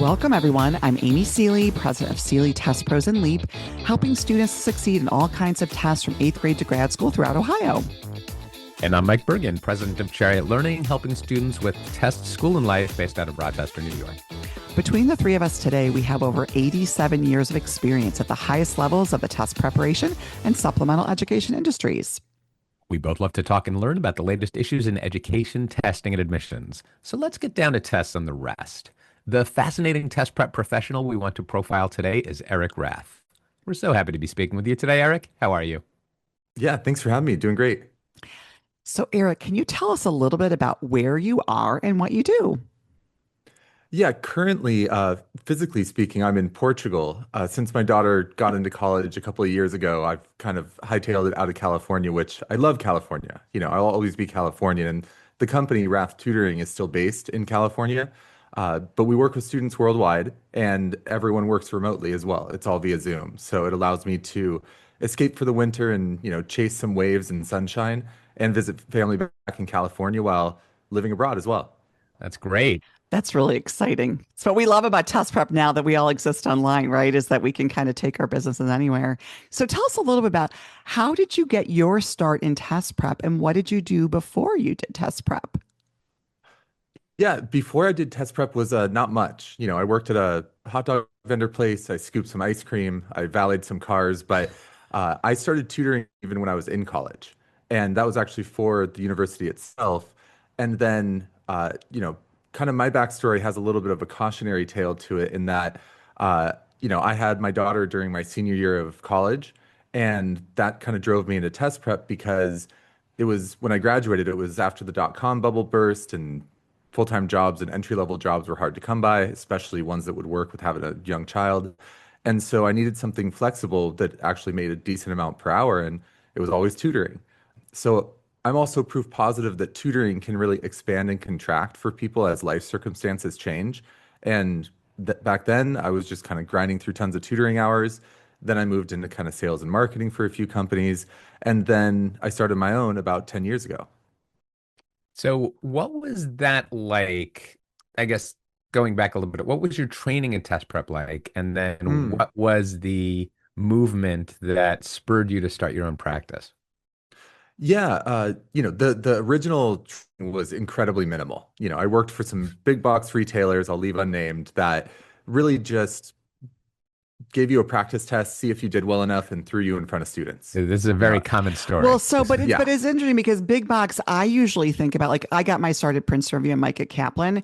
Welcome, everyone. I'm Amy Seeley, president of Seeley Test Pros and LEAP, helping students succeed in all kinds of tests from 8th grade to grad school throughout Ohio. And I'm Mike Bergen, president of Chariot Learning, helping students with test school and life based out of Rochester, New York. Between the three of us today, we have over 87 years of experience at the highest levels of the test preparation and supplemental education industries. We both love to talk and learn about the latest issues in education, testing, and admissions. So let's get down to tests and the rest. The fascinating test prep professional we want to profile today is Eric Rath. We're so happy to be speaking with you today, Eric. How are you? Yeah, thanks for having me. Doing great. So, Eric, can you tell us a little bit about where you are and what you do? Yeah, currently, physically speaking, I'm in Portugal. Since my daughter got into college a couple of years ago, I've kind of hightailed it out of California, which I love California. I'll always be Californian. And the company, Rath Tutoring, is still based in California. But we work with students worldwide, and everyone works remotely as well. It's all via Zoom. So it allows me to escape for the winter and, chase some waves and sunshine and visit family back in California while living abroad as well. That's great. That's really exciting. It's what we love about test prep now that we all exist online, right? Is that we can kind of take our businesses anywhere. So tell us a little bit about how did you get your start in test prep and what did you do before you did test prep? Yeah, before I did test prep was not much. I worked at a hot dog vendor place. I scooped some ice cream. I valeted some cars, but I started tutoring even when I was in college. And that was actually for the university itself. And then, kind of my backstory has a little bit of a cautionary tale to it in that, I had my daughter during my senior year of college, and that kind of drove me into test prep because it was when I graduated, it was after the dot-com bubble burst and full-time jobs and entry-level jobs were hard to come by, especially ones that would work with having a young child. And so I needed something flexible that actually made a decent amount per hour, and it was always tutoring. So I'm also proof positive that tutoring can really expand and contract for people as life circumstances change. And back then, I was just kind of grinding through tons of tutoring hours. Then I moved into kind of sales and marketing for a few companies. And then I started my own about 10 years ago. So what was that like? I guess going back a little bit, what was your training and test prep like? And then what was the movement that spurred you to start your own practice? Yeah, the original was incredibly minimal. I worked for some big box retailers, I'll leave unnamed, that really just gave you a practice test, see if you did well enough, and threw you in front of students. This is a very common story. Well, but it's interesting because big box, I usually think about, like, I got my start at Princeton Review and Mike at Kaplan.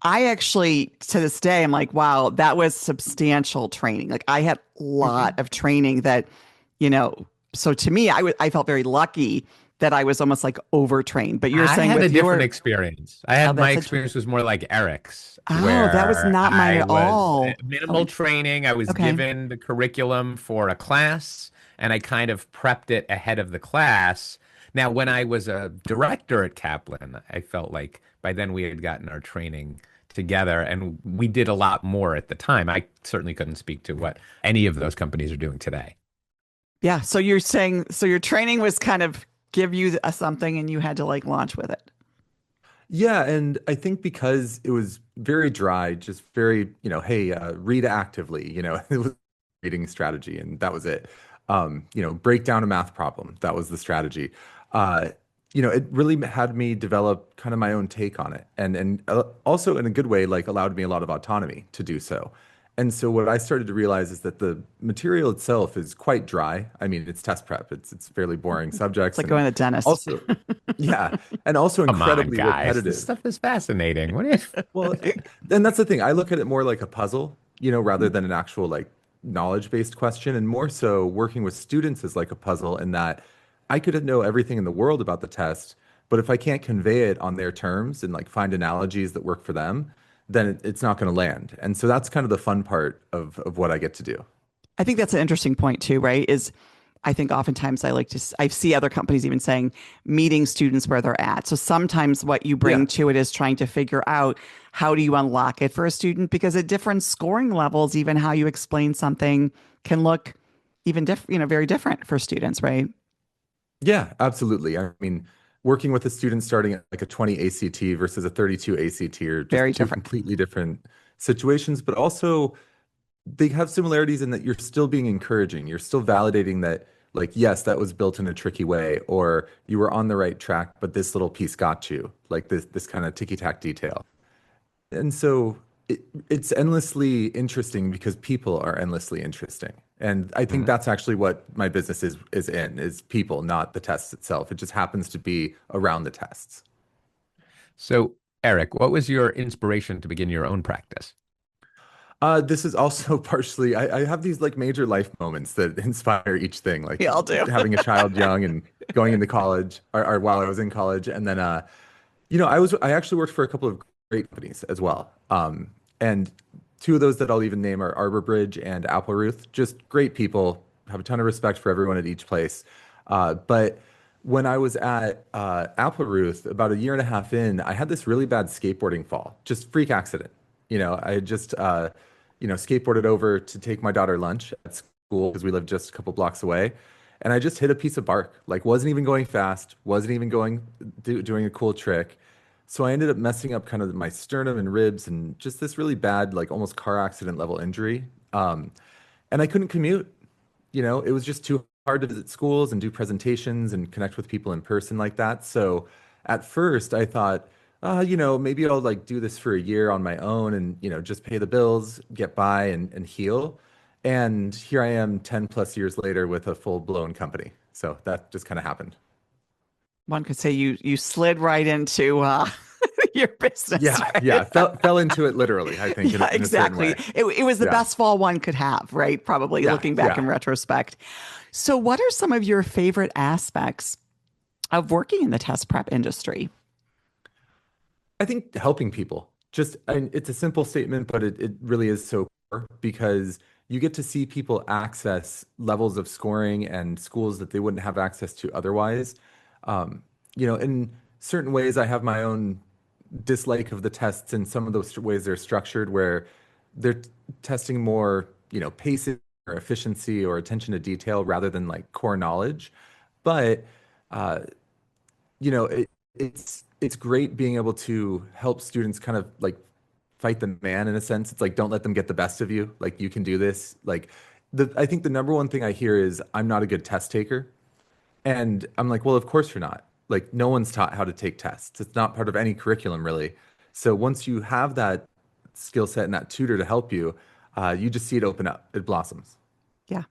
I actually, to this day, I'm like, wow, that was substantial training. Like, I had a lot of training that, so to me, I felt very lucky that I was almost like overtrained. But you're saying I had with a different experience. I had my that's experience was more like Eric's. Oh, that was not mine at all. Minimal training. I was given the curriculum for a class, and I kind of prepped it ahead of the class. Now, when I was a director at Kaplan, I felt like by then we had gotten our training together, and we did a lot more at the time. I certainly couldn't speak to what any of those companies are doing today. Yeah. So you're saying, so your training was kind of give you something and you had to like launch with it. Yeah, and I think because it was very dry, just very, hey, read actively, it was a reading strategy, and that was it. Break down a math problem. That was the strategy. It really had me develop kind of my own take on it, and also in a good way, like allowed me a lot of autonomy to do so. And so what I started to realize is that the material itself is quite dry. I mean, it's test prep. It's fairly boring subjects. It's like going to the dentist. Also, yeah, and also incredibly repetitive. This stuff is fascinating. What is? Well, and that's the thing. I look at it more like a puzzle, rather than an actual like knowledge-based question, and more so working with students is like a puzzle in that I could know everything in the world about the test, but if I can't convey it on their terms and like find analogies that work for them, then it's not going to land. And so that's kind of the fun part of what I get to do. I think that's an interesting point too, right? Is I think oftentimes I see other companies even saying meeting students where they're at. So sometimes what you bring to it is trying to figure out how do you unlock it for a student, because at different scoring levels, even how you explain something can look even very different for students, right? Yeah, absolutely. I mean, working with a student starting at like a 20 ACT versus a 32 ACT are just Very two different. completely different situations, but also they have similarities in that you're still being encouraging. You're still validating that, like, yes, that was built in a tricky way, or you were on the right track, but this little piece got you, like this kind of ticky-tack detail. And so it's endlessly interesting because people are endlessly interesting. And I think that's actually what my business is people, not the tests itself. It just happens to be around the tests. So, Eric, what was your inspiration to begin your own practice? This is also partially, I have these like major life moments that inspire each thing, like We all do. having a child young and going into college or while I was in college. And then, I actually worked for a couple of great companies as well. And two of those that I'll even name are ArborBridge and Applerouth, just great people, have a ton of respect for everyone at each place. But when I was at Applerouth, about a year and a half in, I had this really bad skateboarding fall, just freak accident. I had just, skateboarded over to take my daughter lunch at school because we lived just a couple blocks away. And I just hit a piece of bark, like wasn't even going fast, wasn't even doing a cool trick. So I ended up messing up kind of my sternum and ribs and just this really bad, like almost car accident level injury. And I couldn't commute. It was just too hard to visit schools and do presentations and connect with people in person like that. So at first I thought, maybe I'll like do this for a year on my own and, just pay the bills, get by and heal. And here I am 10 plus years later with a full blown company. So that just kind of happened. One could say you slid right into your business. Yeah, right? yeah, fell into it literally, I think. Yeah, exactly. It was the best fall one could have, right? Probably looking back in retrospect. So what are some of your favorite aspects of working in the test prep industry? I think helping people. It's a simple statement, but it really is so core because you get to see people access levels of scoring and schools that they wouldn't have access to otherwise. In certain ways, I have my own dislike of the tests in some of those ways they're structured where they're testing more, pacing or efficiency or attention to detail rather than like core knowledge. But, it's great being able to help students kind of like fight the man in a sense. It's like, don't let them get the best of you. Like you can do this. Like I think the number one thing I hear is I'm not a good test taker. And I'm like, well, of course you're not. Like no one's taught how to take tests. It's not part of any curriculum really. So once you have that skill set and that tutor to help you, you just see it open up. It blossoms. Yeah.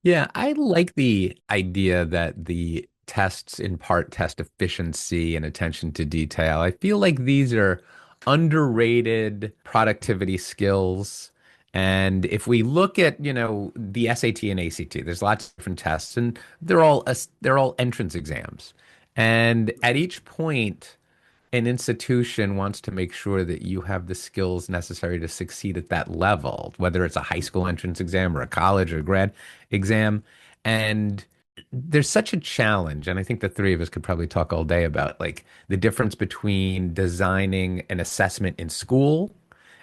Yeah, I like the idea that the tests in part test efficiency and attention to detail. I feel like these are underrated productivity skills. And if we look at, the SAT and ACT, there's lots of different tests and they're all entrance exams. And at each point, an institution wants to make sure that you have the skills necessary to succeed at that level, whether it's a high school entrance exam or a college or grad exam. And there's such a challenge, and I think the three of us could probably talk all day about like the difference between designing an assessment in school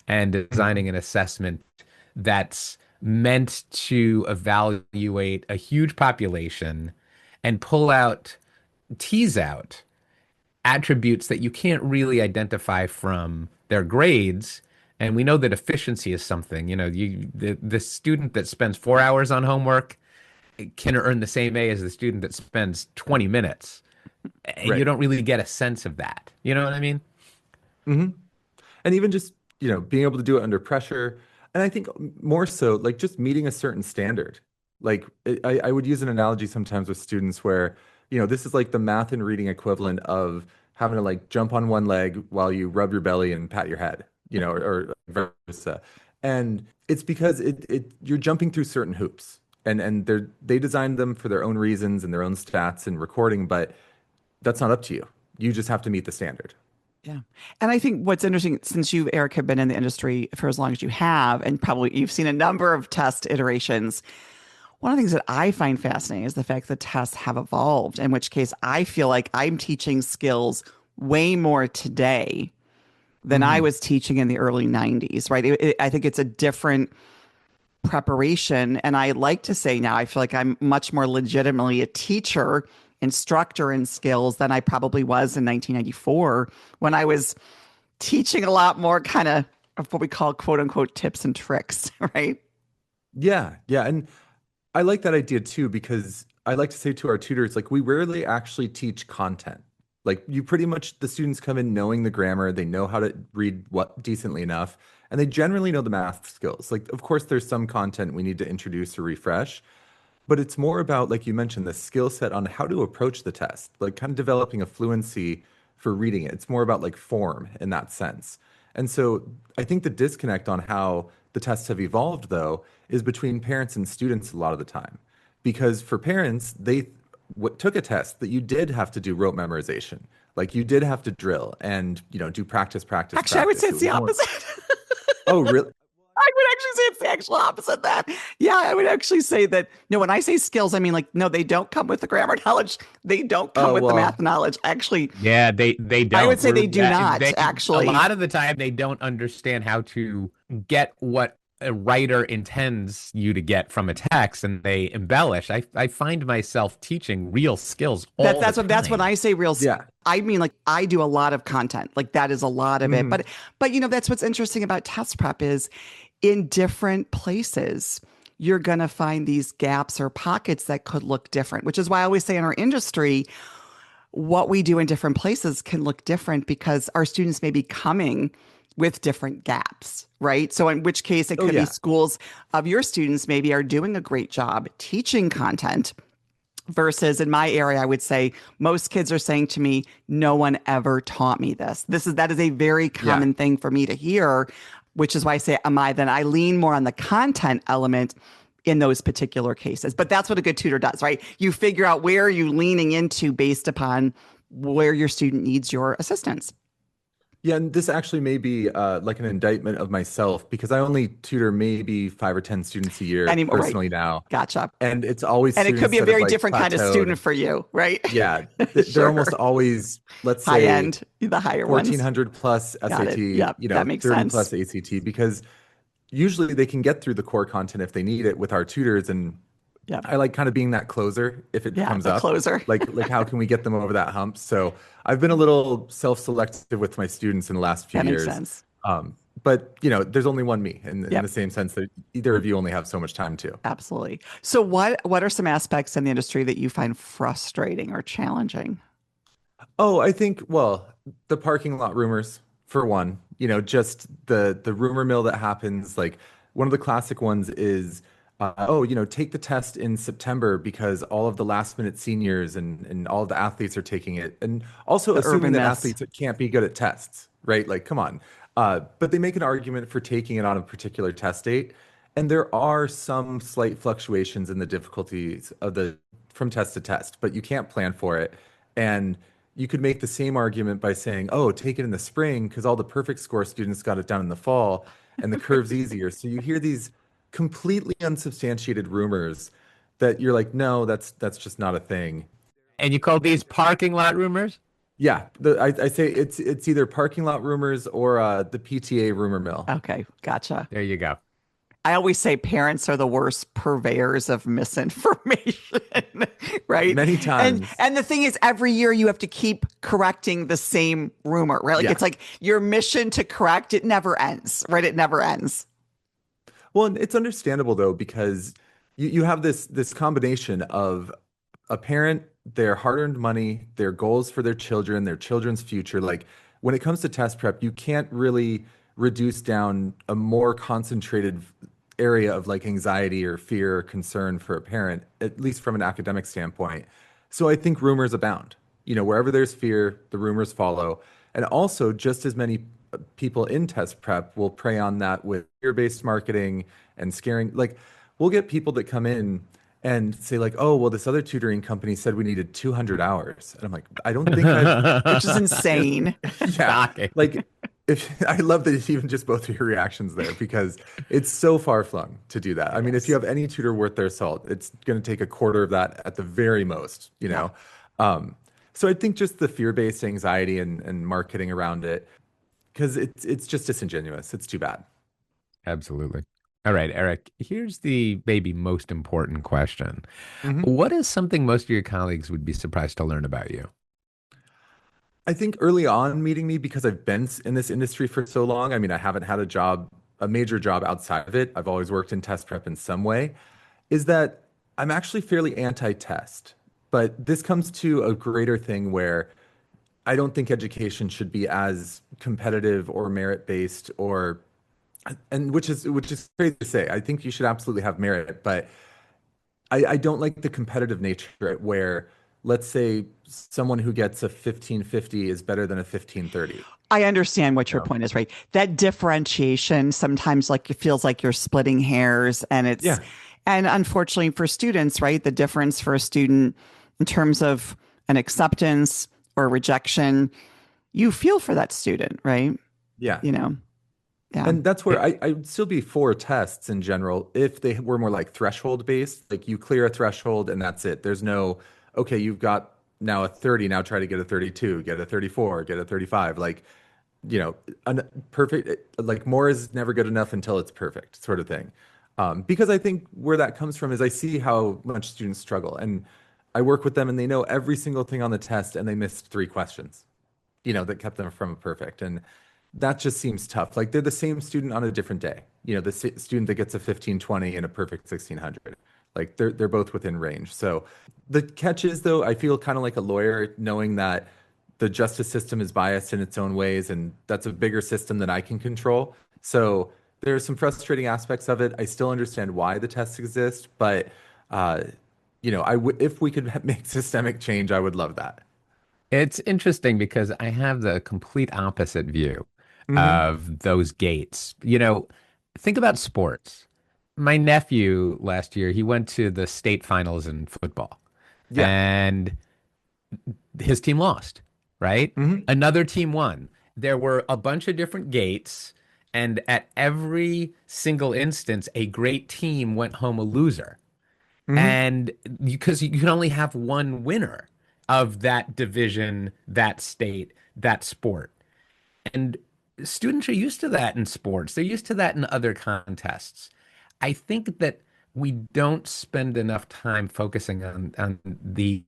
and designing an assessment that's meant to evaluate a huge population and tease out attributes that you can't really identify from their grades. And we know that efficiency is something, the student that spends 4 hours on homework can earn the same A as the student that spends 20 minutes. And Right. you don't really get a sense of that. You know what I mean? Mm-hmm. And even just, being able to do it under pressure. And I think more so like just meeting a certain standard. Like I would use an analogy sometimes with students where, this is like the math and reading equivalent of having to like jump on one leg while you rub your belly and pat your head, or vice versa. And it's because you're jumping through certain hoops and they designed them for their own reasons and their own stats and recording, but that's not up to you. You just have to meet the standard. Yeah. And I think what's interesting, since you, Eric, have been in the industry for as long as you have, and probably you've seen a number of test iterations, one of the things that I find fascinating is the fact that tests have evolved, in which case I feel like I'm teaching skills way more today than I was teaching in the early 90s, right? I think it's a different preparation. And I like to say now, I feel like I'm much more legitimately a teacher, instructor in skills than I probably was in 1994 when I was teaching a lot more kind of of what we call quote unquote tips and tricks, right? Yeah, yeah. And I like that idea too, because I like to say to our tutors, like, we rarely actually teach content. Like, you pretty much, the students come in knowing the grammar, they know how to read what decently enough, and they generally know the math skills. Like, of course, there's some content we need to introduce or refresh, but it's more about, like you mentioned, the skill set on how to approach the test, like kind of developing a fluency for reading it. It's more about like form in that sense. And so I think the disconnect on how the tests have evolved, though, is between parents and students a lot of the time. Because for parents, they took a test that you did have to do rote memorization. Like, you did have to drill and, do practice, practice, Actually, I would practice. say It it's was the more, opposite. oh, really? I would actually say it's the actual opposite of that. Yeah, I would actually say that, no, when I say skills, I mean, like, no, they don't come with the grammar knowledge. They don't come Oh, with the well, math knowledge. Actually, Yeah, they I would don't. say they do not, They a actually. lot of the time they don't understand how to get what a writer intends you to get from a text, and they embellish. I find myself teaching real skills That's all the that's when time. I say real. yeah. I mean, like, I do a lot of content. Like, that is a lot of it. Mhm. But that's what's interesting about test prep is in different places, you're going to find these gaps or pockets that could look different, which is why I always say in our industry, what we do in different places can look different because our students may be coming with different gaps, right? So in which case it Oh, could be yeah. schools of your students maybe are doing a great job teaching content versus in my area, I would say most kids are saying to me, no one ever taught me this. That is a very Yeah. common thing for me to hear, which is why I say, then I lean more on the content element in those particular cases. But that's what a good tutor does, right? You figure out where you're leaning into based upon where your student needs your assistance. Yeah, and this actually may be like an indictment of myself, because I only tutor maybe 5 or 10 students a year Anymore, right? personally now. Gotcha. And it's always And it could students be a that have very like different kind of student plateaued. for you, right? Yeah, they're Sure. almost always, let's High say, end, the higher ones. 1400 plus Got it. SAT, Yep, that makes 30 sense. plus ACT, because usually they can get through the core content if they need it with our tutors. And Yep. I like kind of being that closer if it Yeah, comes the up. closer. Like how can we get them over that hump? So I've been a little self-selective with my students in the last few That makes years. sense. But there's only one me in Yep. the same sense that either of you only have so much time to. Absolutely. So what are some aspects in the industry that you find frustrating or challenging? Oh, I think, well, the parking lot rumors for one, just the rumor mill that happens. Like, one of the classic ones is, oh, take the test in September because all of the last minute seniors and all of the athletes are taking it. And also The assuming urban that myths. athletes can't be good at tests, right? Like, come on. But they make an argument for taking it on a particular test date. And there are some slight fluctuations in the difficulties of the from test to test, but you can't plan for it. And you could make the same argument by saying, oh, take it in the spring because all the perfect score students got it done in the fall and the curve's easier. So you hear these completely unsubstantiated rumors that you're like, no, that's just not a thing. And you call these parking lot rumors? Yeah, I say it's either parking lot rumors or the PTA rumor mill. Okay, gotcha. There you go. I always say parents are the worst purveyors of misinformation, right? Many And times. and the thing is, every year you have to keep correcting the same rumor, right? Like, Yeah. it's like your mission to correct it never ends, right? It never ends. Well, and it's understandable though, because you have this combination of a parent, their hard-earned money, their goals for their children, their children's future. Like, when it comes to test prep, you can't really reduce down a more concentrated area of like anxiety or fear or concern for a parent, at least from an academic standpoint. So I think rumors abound. Wherever there's fear, the rumors follow. And also, just as many people in test prep will prey on that with fear-based marketing and scaring. Like, we'll get people that come in and say like, oh, well, this other tutoring company said we needed 200 hours. And I'm like, I don't think I've, Which is insane. yeah, Shocking. like, if I love that even just both of your reactions there, because it's so far flung to do that. I mean, if you have any tutor worth their salt, it's going to take a quarter of that at the very most. So I think just the fear-based anxiety and marketing around it, because it's just disingenuous. It's too bad. Absolutely. All right, Eric, here's the maybe most important question. Mhm. What is something most of your colleagues would be surprised to learn about you? I think early on meeting me, because I've been in this industry for so long, I mean, I haven't had a major job outside of it. I've always worked in test prep in some way, is that I'm actually fairly anti-test. But this comes to a greater thing where I don't think education should be as competitive or merit-based and which is crazy to say. I think you should absolutely have merit, but I don't like the competitive nature where, let's say, someone who gets a 1550 is better than a 1530. I understand what your point is, right? That differentiation sometimes like it feels like you're splitting hairs, and and unfortunately for students, right? The difference for a student in terms of an acceptance or rejection, you feel for that student, right? Yeah. Yeah. And that's where I'd still be for tests in general if they were more like threshold based, like you clear a threshold and that's it. There's no, okay, you've got now a 30, now try to get a 32, get a 34, get a 35. Like, perfect, like more is never good enough until it's perfect sort of thing. Because I think where that comes from is I see how much students struggle, and I work with them and they know every single thing on the test and they missed 3 questions, that kept them from a perfect. And that just seems tough. Like they're the same student on a different day. The student that gets a 1520 and a perfect 1600. Like they're both within range. So the catch is, though, I feel kind of like a lawyer, knowing that the justice system is biased in its own ways, and that's a bigger system than I can control. So there are some frustrating aspects of it. I still understand why the tests exist, but if we could make systemic change, I would love that. It's interesting because I have the complete opposite view of those gates. Think about sports. My nephew last year, he went to the state finals in football, and his team lost, right? Another team won. There were a bunch of different gates, and at every single instance, a great team went home a loser. And because you can only have one winner of that division, that state, that sport. And students are used to that in sports. They're used to that in other contests. I think that we don't spend enough time focusing on the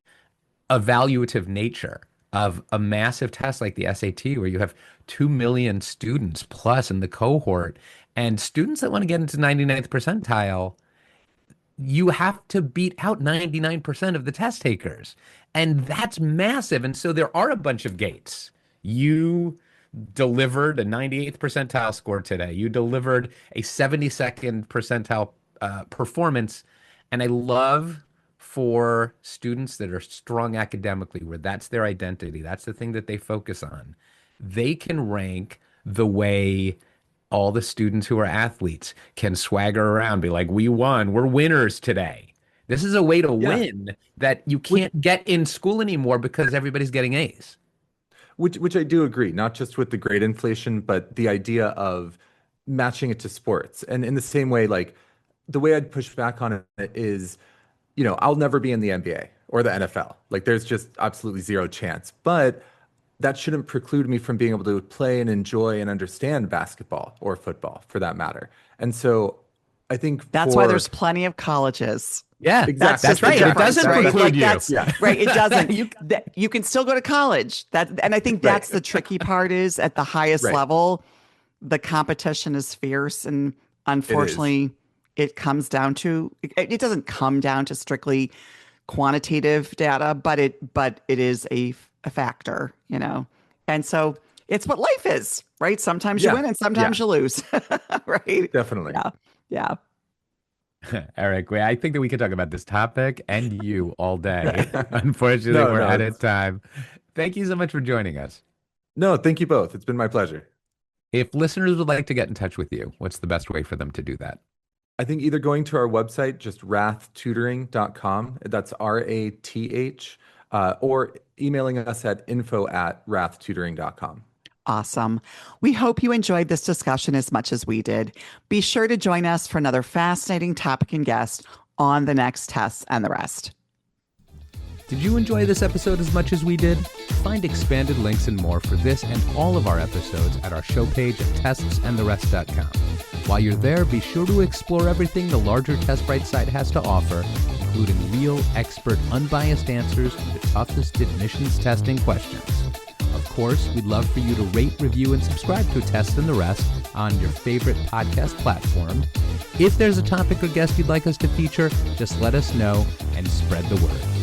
evaluative nature of a massive test like the SAT, where you have 2 million students plus in the cohort, and students that want to get into 99th percentile, you have to beat out 99% of the test takers. And that's massive. And so there are a bunch of gates. You delivered a 98th percentile score today. You delivered a 72nd percentile performance. And I love for students that are strong academically, where that's their identity, that's the thing that they focus on, they can rank the way all the students who are athletes can swagger around, be like, we won, we're winners today. This is a way to win that you can't get in school anymore because everybody's getting A's. Which I do agree, not just with the grade inflation, but the idea of matching it to sports. And in the same way, like the way I'd push back on it is, I'll never be in the NBA or the NFL. Like there's just absolutely zero chance. But that shouldn't preclude me from being able to play and enjoy and understand basketball or football for that matter. And so I think that's why there's plenty of colleges. Yeah, exactly. That's right. It doesn't preclude you. Right. It doesn't. You can still go to college. And I think that's the tricky part is at the highest level, the competition is fierce. And unfortunately, it comes down to, it doesn't come down to strictly quantitative data, but it is a factor, And so it's what life is, right? Sometimes you win and sometimes you lose, right? Definitely. Yeah. Eric, I think that we could talk about this topic and you all day. Unfortunately, we're out of time. Thank you so much for joining us. No, thank you both. It's been my pleasure. If listeners would like to get in touch with you, what's the best way for them to do that? I think either going to our website, just rathtutoring.com, that's RATH, or emailing us at info@rathtutoring.com. Awesome. We hope you enjoyed this discussion as much as we did. Be sure to join us for another fascinating topic and guest on the next Tests and the Rest. Did you enjoy this episode as much as we did? Find expanded links and more for this and all of our episodes at our show page at testsandtherest.com. While you're there, be sure to explore everything the larger TestBright site has to offer, including real, expert, unbiased answers to the toughest admissions testing questions. Of course, we'd love for you to rate, review, and subscribe to A Test and the Rest on your favorite podcast platform. If there's a topic or guest you'd like us to feature, just let us know and spread the word.